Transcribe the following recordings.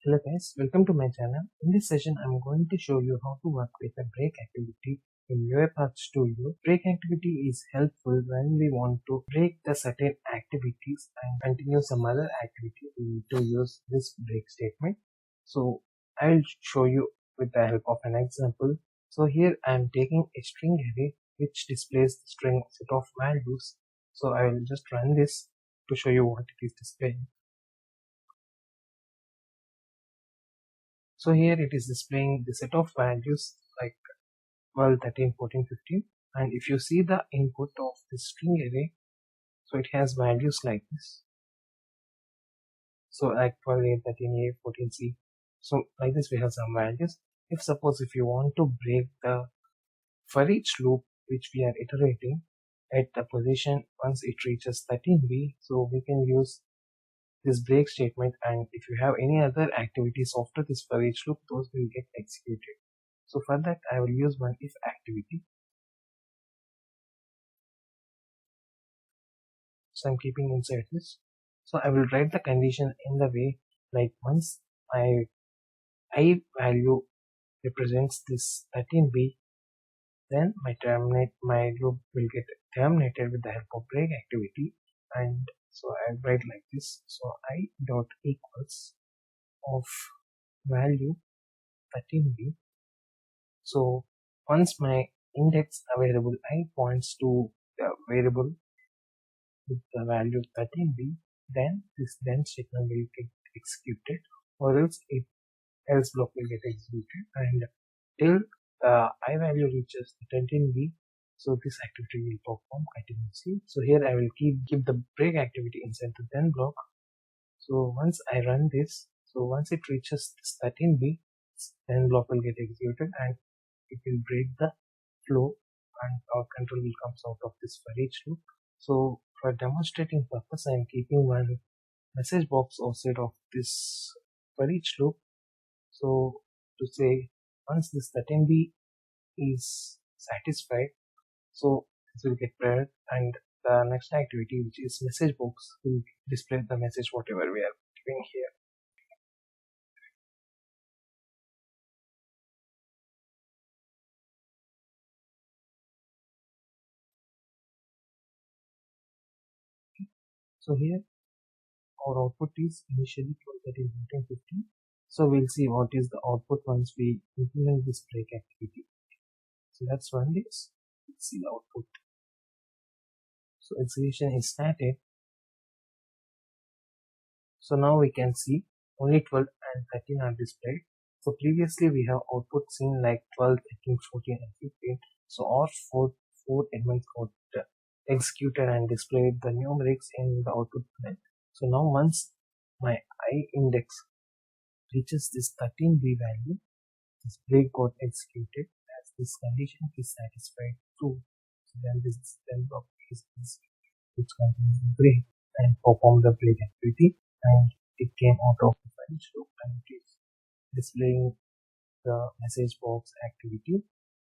Hello guys, welcome to my channel. In this session, I'm going to show you how to work with a break activity in UiPath Studio. Break activity is helpful when we want to break the certain activities and continue some other activity. We need to use this break statement. So I'll show you with the help of an example. So here I'm taking a string array which displays the string set of values. So I will just run this to show you what it is displaying. So here it is displaying the set of values like 12, 13, 14, 15. And if you see the input of the string array, so it has values like this. So like 12A, 13A, 14C. So like this we have some values. If you want to break the for each loop which we are iterating at the position once it reaches 13B, so we can use this break statement, and if you have any other activities after this for each loop, those will get executed. So for that I will use one if activity. So I'm keeping inside this. So I will write the condition in the way like once my I value represents this 13B, then my loop will get terminated with the help of break activity. And so I write like this. So I dot equals of value 13B. So once my index variable I points to the variable with the value 13B, then this then statement will get executed, or else block will get executed, and till the I value reaches the 13B, so this activity will perform continuously. So here I will keep the break activity inside the then block. So once I run this, so once it reaches this 13B, then block will get executed and it will break the flow and our control will come out of this for each loop. So for demonstrating purpose, I am keeping one message box outside of this for each loop. So to say once this 13B is satisfied, so this will get paired, and the next activity, which is message box, will display the message whatever we are giving here. So here our output is initially 12, 13, 14, 15. So we'll see what is the output once we implement this break activity. So let's run this. Let's see the output. So execution is started. So now we can see only 12 and 13 are displayed. So previously we have output seen like 12, 13, 14 and 15. So all four elements got executed and displayed the numerics in the output panel. So now once my I index reaches this 13B value, this break got executed as this condition is satisfied true. So then this then block is which contains the break and perform the break activity, and it came out of the file loop and it is displaying the message box activity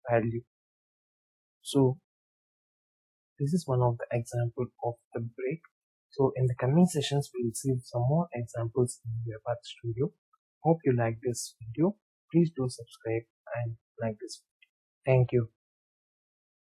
value. So this is one of the example of the break. So in the coming sessions we will see some more examples in UiPath Studio. Hope you like this video. Please do subscribe and like this video. Thank you.